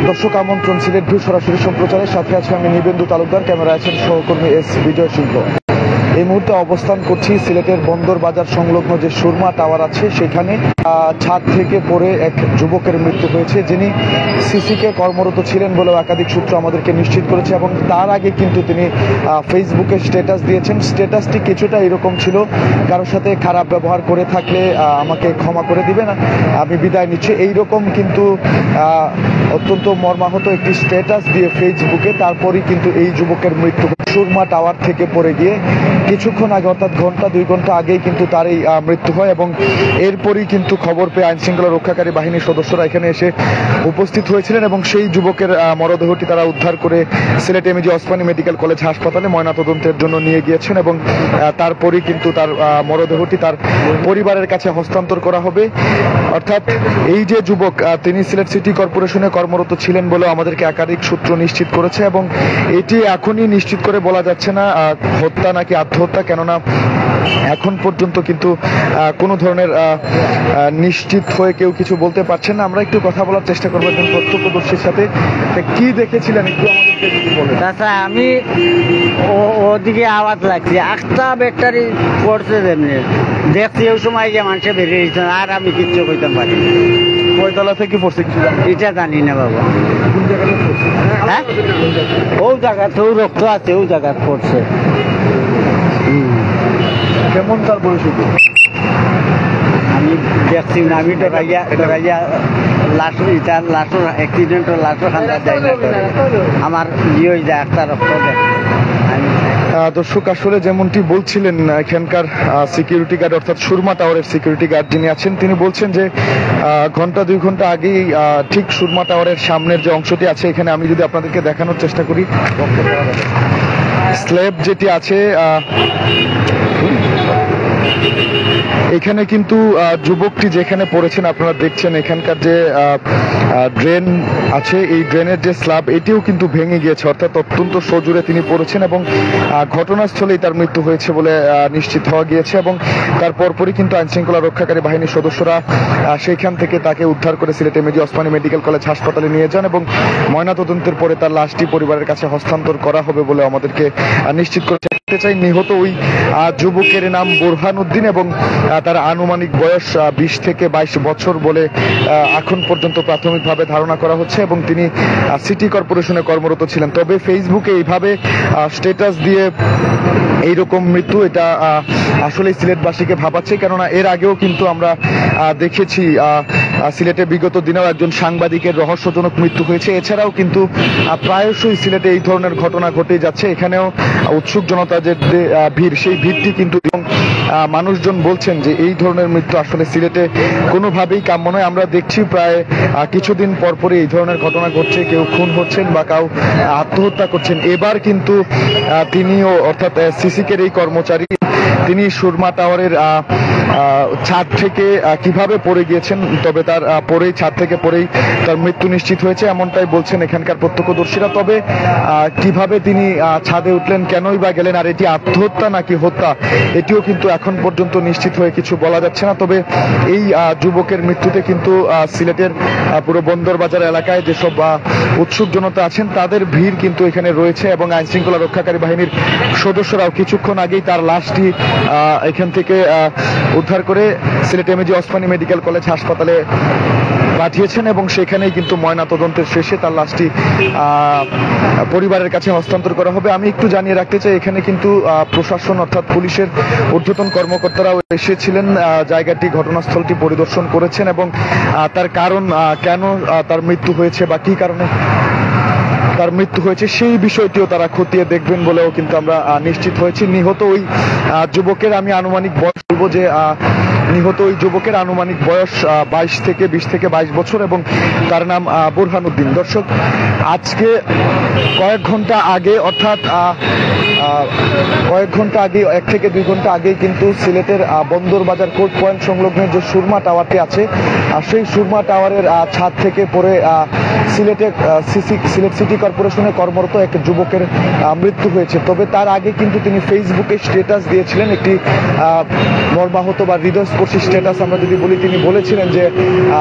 দর্শক আমন্ত্রণ সিলেট ভিউ সরাসরি সম্প্রচারের সাথে আছে আমি নিবেন্দু তালুকদার, ক্যামেরায় আছেন সহকর্মী এস বিজয় সিংহ। এই মুহূর্তে অবস্থান করছি সিলেটের বন্দর বাজার সংলগ্ন যে সুরমা টাওয়ার আছে সেখানে ছাদ থেকে পড়ে এক যুবকের মৃত্যু হয়েছে, যিনি সিসিকে কর্মরত ছিলেন বলেও একাধিক সূত্র আমাদেরকে নিশ্চিত করেছে। এবং তার আগে কিন্তু তিনি ফেসবুকে স্ট্যাটাস দিয়েছেন। স্ট্যাটাসটি কিছুটা এরকম ছিল, কারোর সাথে খারাপ ব্যবহার করে থাকলে আমাকে ক্ষমা করে দিবেন, আমি বিদায় নিচ্ছি, এইরকম কিন্তু অত্যন্ত মর্মাহত একটি স্ট্যাটাস দিয়ে ফেসবুকে তারপরই কিন্তু এই যুবকের মৃত্যু সুরমা টাওয়ার থেকে পড়ে গিয়ে কিছুক্ষণ আগে, অর্থাৎ ঘন্টা 2 ঘন্টা আগেই কিন্তু তার এই মৃত্যু হয়। এবং এরপরই কিন্তু খবর পেয়ে আইন শৃঙ্খলা রক্ষাকারী বাহিনীর সদস্যরা এখানে এসে উপস্থিত হয়েছিলেন এবং সেই যুবকের মরদেহটি তারা উদ্ধার করে Sylhet MAG Osmani medical college হাসপাতালে ময়নাতদন্তের জন্য নিয়ে গিয়েছেন। এবং তারপরই কিন্তু তার মরদেহটি তার পরিবারের কাছে হস্তান্তর করা হবে। অর্থাৎ এই যে যুবক, তিনি সিলেট সিটি কর্পোরেশনে কর্মরত ছিলেন বলে আমাদেরকে একাধিক সূত্র নিশ্চিত করেছে। এবং এটি এখনই নিশ্চিত করে বলা যাচ্ছে না হত্যা নাকি আত্মহত্যা, কেননা এখন পর্যন্ত কিন্তু কোনো ধরনের নিশ্চিত হয়ে কেউ কিছু বলতে পারছেন না। আমরা একটু কথা বলার চেষ্টা করবো একজন প্রত্যক্ষদর্শীর সাথে। কি দেখেছিলেন একটু আমাদেরকে বলেন। আচ্ছা, আমি ওদিকে আওয়াজ লাগছে, একটা ব্যাটারি পড়ছে যেমনি দেখছি, ওই সময় যে মানুষে বেরিয়ে গেছে, আর আমি কিচ্ছু কইতে পারি। কয়তলা থেকে পড়ছে এটা জানি না বাবা। কোন জায়গাতে পড়ছে? হ্যাঁ, ও জায়গাতেও রক্ত আছে, ওই জায়গায় পড়ছে। কেমন তার বয়স? আমি দেখছি না, আমি ডরাইয়া লাশো অ্যাক্সিডেন্টের লাশো খান্দার যাই না, আমার ইয়ে হয়ে যায়, একটা রক্ত দেয়। দর্শক আসলে যেমনটি বলছিলেন এখানকার সিকিউরিটি গার্ড, অর্থাৎ সুরমা টাওয়ারের সিকিউরিটি গার্ড যিনি আছেন, তিনি বলছেন যে ঘন্টা 2 ঘন্টা আগেই ঠিক সুরমা টাওয়ারের সামনের যে অংশটি আছে, এখানে আমি যদি আপনাদেরকে দেখানোর চেষ্টা করি, স্ল্যাব যেটি আছে এখানে কিন্তু যুবকটি যেখানে পড়েছেন আপনারা দেখছেন, এখানকার যে ড্রেন আছে, এই ড্রেনের যে স্ল্যাব এটিও কিন্তু ভেঙে গিয়েছে, অর্থাৎ অত্যন্ত সজোরে তিনি পড়েছেন এবং ঘটনাস্থলেই তার মৃত্যু হয়েছে বলে নিশ্চিত হওয়া গিয়েছে। এবং তার পরপরই কিন্তু আইন শৃঙ্খলা রক্ষাকারী বাহিনীর সদস্যরা সেইখান থেকে তাকে উদ্ধার করে Sylhet MAG Osmani medical college হাসপাতালে নিয়ে যান এবং ময়নাতদন্তের পরে তার লাশটি পরিবারের কাছে হস্তান্তর করা হবে বলে আমাদেরকে নিশ্চিত করেছে। চাই নিহত ওই যুবকের নাম বোরহান উদ্দিন এবং তার আনুমানিক বয়স 20 থেকে 22 বছর বলে এখন পর্যন্ত প্রাথমিকভাবে ধারণা করা হচ্ছে। এবং তিনি সিটি কর্পোরেশনে কর্মরত ছিলেন। তবে ফেসবুকে এইভাবে স্ট্যাটাস দিয়ে এইরকম মৃত্যু, এটা আসলে সিলেটবাসীকে ভাবাচ্ছে, কেননা এর আগেও কিন্তু আমরা দেখেছি সিলেটে বিগত দিনেও একজন সাংবাদিকের রহস্যজনক মৃত্যু হয়েছে। এছাড়াও কিন্তু প্রায়শই সিলেটে এই ধরনের ঘটনা ঘটে যাচ্ছে। এখানেও উৎসুক জনতা যে ভিড়, সেই ভিড়টি কিন্তু মানুষজন বলছেন যে এই ধরনের মৃত্যু আসলে সিলেটে কোনোভাবেই কাম্য নয়। আমরা দেখছি প্রায় কিছুদিন পরপরই এই ধরনের ঘটনা ঘটছে, কেউ খুন হচ্ছেন বা কেউ আত্মহত্যা করছেন। এবার কিন্তু তিনিও, অর্থাৎ সিসিকের এই কর্মচারী, তিনি সুরমা টাওয়ারের ছাদ থেকে কিভাবে পড়ে গিয়েছেন, তবে তার ছাদ থেকে পড়েই তার মৃত্যু নিশ্চিত হয়েছে, এমনটাই বলছেন এখানকার প্রত্যক্ষদর্শীরা। তবে কিভাবে তিনি ছাদে উঠলেন, কেনই বা গেলেন, আর এটি আত্মহত্যা নাকি হত্যা, এটিও কিন্তু এখন পর্যন্ত নিশ্চিত হয়ে কিছু বলা যাচ্ছে না। তবে এই যুবকের মৃত্যুতে কিন্তু সিলেটের পুরো বন্দর বাজার এলাকায় যেসব উৎসুক জনতা আছেন তাদের ভিড় কিন্তু এখানে রয়েছে এবং আইন শৃঙ্খলা রক্ষাকারী বাহিনীর সদস্যরাও কিছুক্ষণ আগেই তার লাশটি এখান থেকে উদ্ধার করে Sylhet MAG Osmani medical college হাসপাতালে পাঠিয়েছেন এবং সেখানেই কিন্তু ময়নাতদন্তের শেষে তার লাশটি পরিবারের কাছে হস্তান্তর করা হবে। আমি একটু জানিয়ে রাখতে চাই, এখানে কিন্তু প্রশাসন, অর্থাৎ পুলিশের ঊর্ধ্বতন কর্মকর্তারাও এসেছিলেন, জায়গাটি, ঘটনাস্থলটি পরিদর্শন করেছেন এবং তার কারণ, কেন তার মৃত্যু হয়েছে বা কি কারণে তার মৃত্যু হয়েছে সেই বিষয়টিও তারা খতিয়ে দেখবেন বলেও কিন্তু আমরা নিশ্চিত হয়েছি। নিহত ওই যুবকের আমি আনুমানিক বয়স বলবো যে নিহত ওই যুবকের আনুমানিক বয়স 20 থেকে 22 বছর এবং তার নাম বোরহান উদ্দিন। দর্শক, আজকে কয়েক ঘন্টা আগে, অর্থাৎ কয়েক ঘন্টা আগে 1 থেকে 2 ঘন্টা আগে কিন্তু সিলেটের বন্দরবাজার কোর্ট পয়েন্ট সংলগ্ন যে সুরমা টাওয়ারটি আছে সেই সুরমা টাওয়ারের ছাদ থেকে পড়ে সিলেট সিটি কর্পোরেশনের কর্মরত এক যুবকের মৃত্যু হয়েছে। তবে তার আগে কিন্তু তিনি ফেসবুকে স্ট্যাটাস দিয়েছিলেন, একটি মর্মাহত বা হৃদয়স্পর্শী স্ট্যাটাস আমরা যদি বলি। তিনি বলেছিলেন যে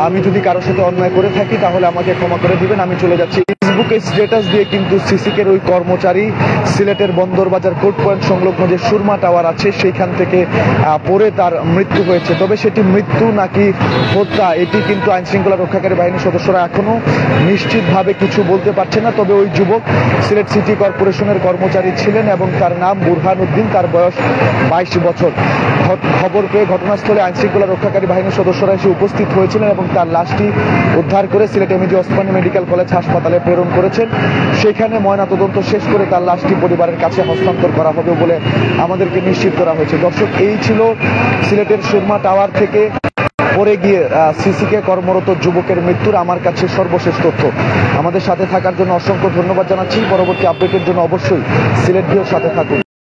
আমি যদি কারোর সাথে অন্যায় করে থাকি তাহলে আমাকে ক্ষমা করে দিবেন, আমি চলে যাচ্ছি। ফেসবুকে স্ট্যাটাস দিয়ে কিন্তু সিসিকের ওই কর্মচারী সিলেটের বন্দরবাজার কোর্ট পয়েন্ট সংলগ্ন যে সুরমা টাওয়ার আছে সেইখান থেকে পড়ে তার মৃত্যু হয়েছে। তবে সেটি মৃত্যু নাকি হত্যা এটি কিন্তু আইন শৃঙ্খলা রক্ষাকারী বাহিনীর সদস্যরা এখনো নিশ্চিতভাবে কিছু বলতে পারছে না। তবে ওই যুবক সিলেট সিটি কর্পোরেশনের কর্মচারী ছিলেন এবং তার নাম বুরহান উদ্দিন, তার বয়স 22 বছর। খবর পেয়ে ঘটনাস্থলে আইন শৃঙ্খলা রক্ষাকারী বাহিনীর সদস্যরা এসে উপস্থিত হয়েছিলেন এবং তার লাশটি উদ্ধার করে Sylhet MAG Osmani medical college হাসপাতালে প্রেরণ করেছেন। সেখানে ময়নাতদন্ত শেষ করে তার লাশটি পরিবারের কাছে হস্তান্তর করা হবে বলে আমাদেরকে নিশ্চিত করা হয়েছে। দর্শক, এই ছিল সিলেটের সুরমা টাওয়ার থেকে পড়ে গিয়ে সিসিকে কর্মরত যুবকের মৃত্যুর আমার কাছে সর্বশেষ তথ্য। আমাদের সাথে থাকার জন্য অসংখ্য ধন্যবাদ জানাচ্ছি। পরবর্তী আপডেটের জন্য অবশ্যই সিলেট ভিউর সাথে থাকুন।